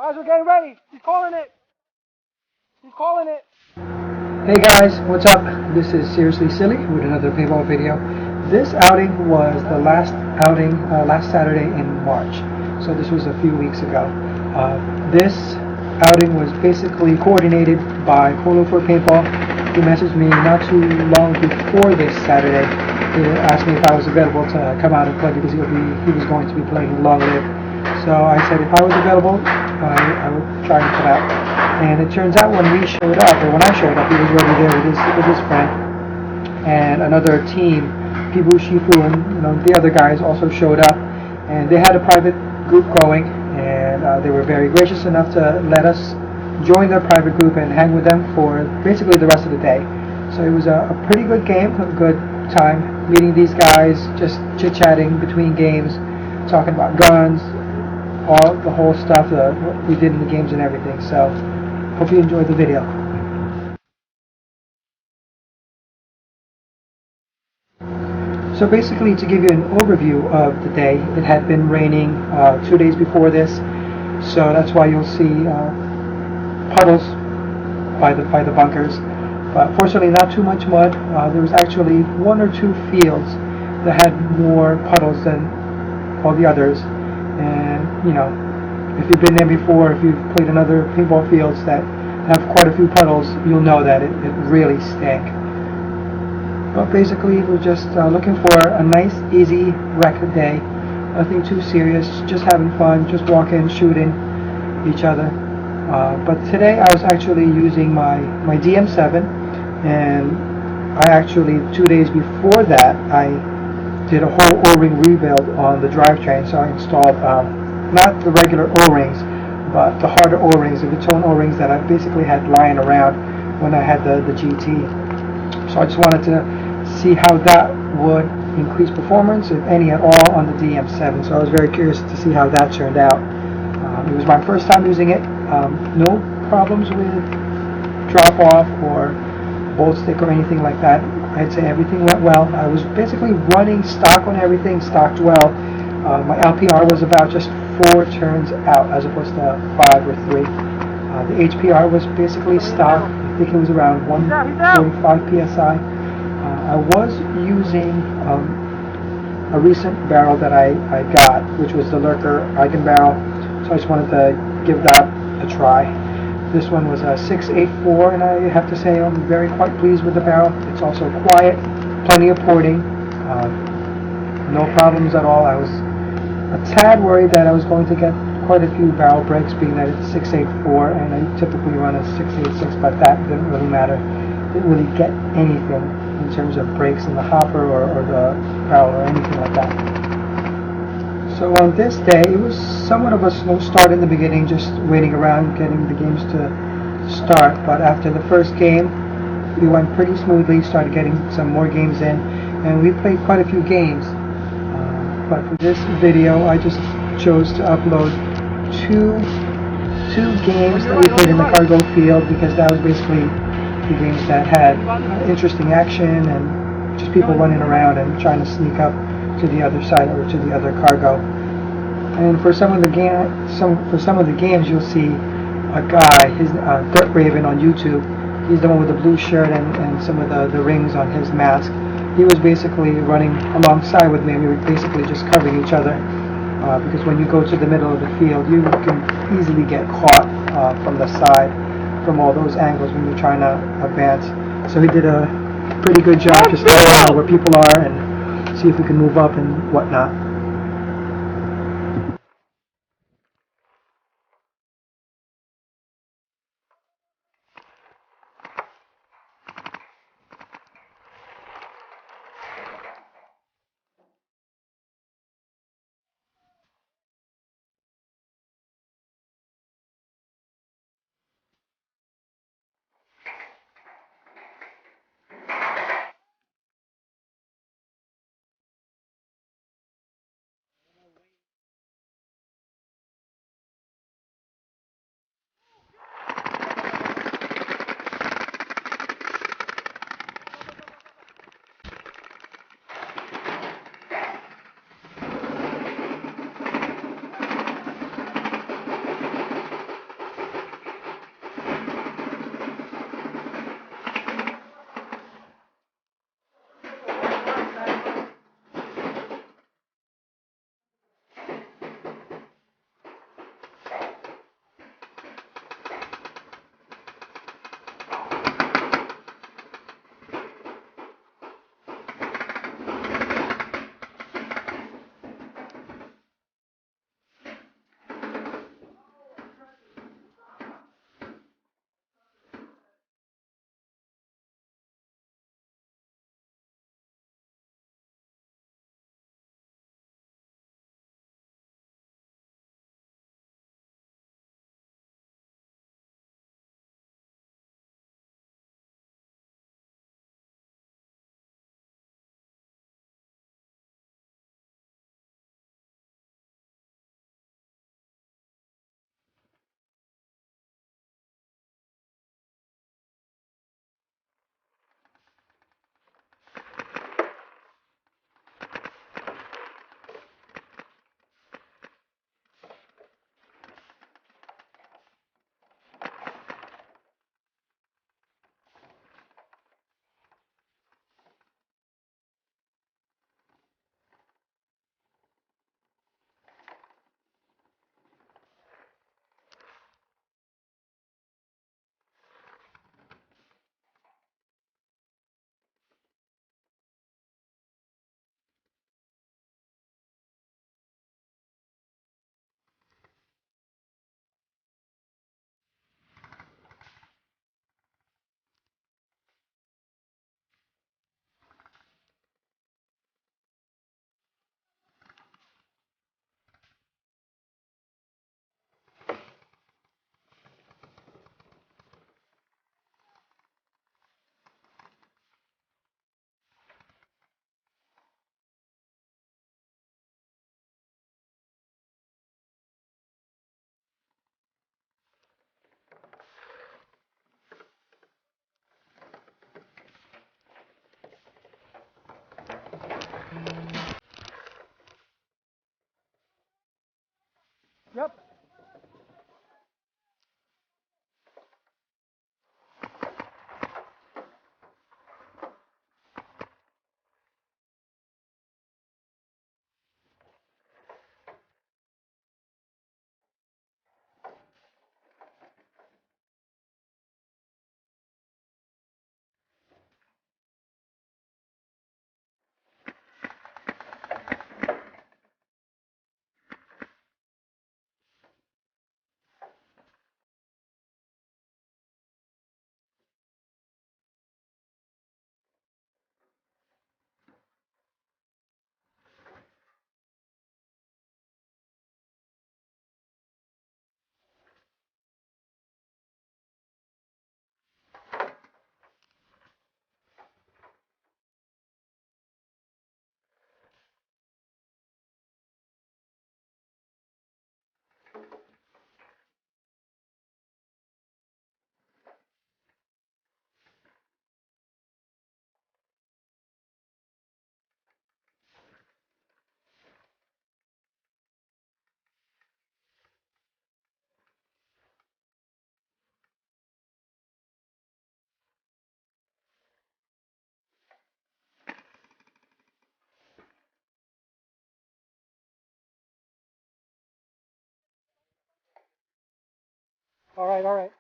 Guys, we're getting ready. He's calling it. He's calling it. Hey guys, what's up? This is Seriously Silly with another paintball video. This outing was the last outing, last Saturday in March. So this was a few weeks ago. This outing was basically coordinated by Polo for Paintball. He messaged me not too long before this Saturday. He asked me if I was available to come out and play because he was going to be playing Long Live. So I said if I was available, I would try to come out. And it turns out when we showed up, or when I showed up, he was already there with his friend and another team. PBshifu and the other guys also showed up, and they had a private group going, and they were very gracious enough to let us join their private group and hang with them for basically the rest of the day. So it was a pretty good game, a good time meeting these guys, just chit-chatting between games, talking about guns, all the whole stuff that we did in the games and everything. So hope you enjoyed the video. So basically, to give you an overview of the day, it had been raining 2 days before this, so that's why you'll see puddles by the bunkers. But fortunately, not too much mud. There was actually 1 or 2 fields that had more puddles than all the others. And if you've been there before, if you've played in other paintball fields that have quite a few puddles, you'll know that it really stank. But basically, we're just looking for a nice, easy rec day. Nothing too serious, just having fun, just walking, shooting each other. But today I was actually using my DM7, and I actually 2 days before that I did a whole O-ring rebuild on the drivetrain. So I installed not the regular O-rings, but the harder O-rings, the Vitone O-rings that I basically had lying around when I had the GT. So I just wanted to see how that would increase performance, if any at all, on the DM7. So I was very curious to see how that turned out. It was my first time using it. No problems with drop-off or bolt stick or anything like that. I'd say everything went well. I was basically running stock on everything, stocked well. My LPR was about just 4 turns out as opposed to 5 or 3. The HPR was basically stock. I think it was around 145 PSI. I was using a recent barrel that I got, which was the Lurker Eigen barrel, so I just wanted to give that a try. This one was a 684, and I have to say I'm quite pleased with the barrel. It's also quiet, plenty of porting, no problems at all. I was a tad worried that I was going to get quite a few barrel breaks, being that it's 684, and I typically run a 686, but that didn't really matter. Didn't really get anything in terms of breaks in the hopper or the barrel or anything like that. So on this day, it was somewhat of a slow start in the beginning, just waiting around, getting the games to start. But after the first game, we went pretty smoothly, started getting some more games in, and we played quite a few games. But for this video, I just chose to upload two games that we played in the cargo field, because that was basically the games that had interesting action and just people running around and trying to sneak up to the other side or to the other cargo. And for some of the games, you'll see a guy, his Dirt Raven on YouTube. He's the one with the blue shirt and some of the rings on his mask. He was basically running alongside with me, and we were basically just covering each other. Because when you go to the middle of the field, you can easily get caught from the side, from all those angles when you're trying to advance. So he did a pretty good job just letting us know where people are and see if we can move up and whatnot. Yep. All right, all right.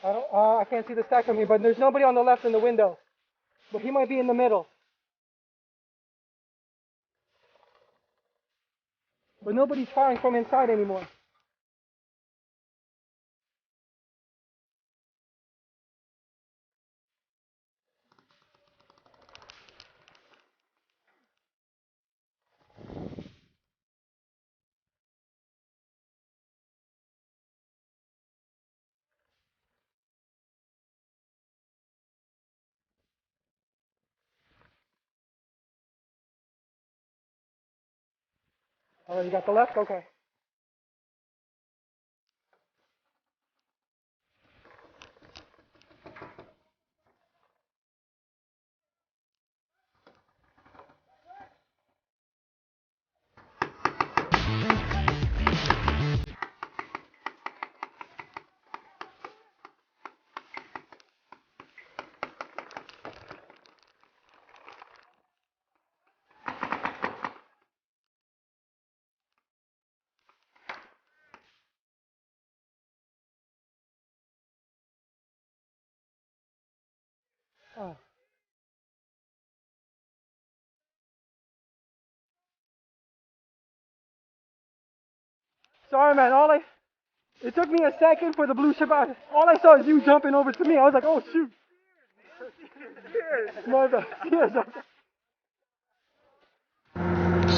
I can't see the stack from here, but there's nobody on the left in the window. But he might be in the middle. But nobody's firing from inside anymore. All right, you got the left? Okay. Oh. Sorry, man. It took me a second for the blue ship out. All I saw is you jumping over to me. I was like, oh shoot. My bad. Yes, okay.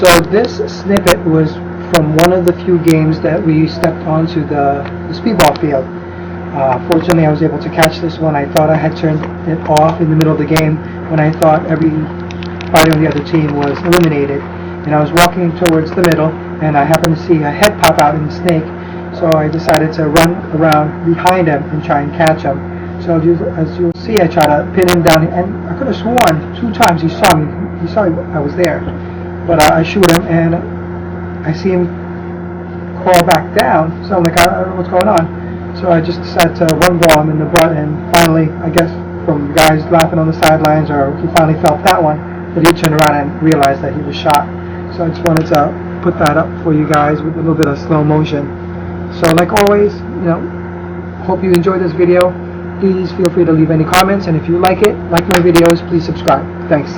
So this snippet was from one of the few games that we stepped onto the speedball field. Fortunately, I was able to catch this one. I thought I had turned it off in the middle of the game when I thought everybody on the other team was eliminated. And I was walking towards the middle, and I happened to see a head pop out in the snake. So I decided to run around behind him and try and catch him. So So as you'll see, I try to pin him down, and I could have sworn 2 times he saw me. He saw I was there, but I shoot him, and I see him crawl back down. So I'm like, I don't know what's going on. So I just decided to one ball him in the butt, and finally, I guess from the guys laughing on the sidelines, or he finally felt that one, that he turned around and realized that he was shot. So I just wanted to put that up for you guys with a little bit of slow motion. So like always, hope you enjoyed this video. Please feel free to leave any comments, and if you like my videos, please subscribe. Thanks.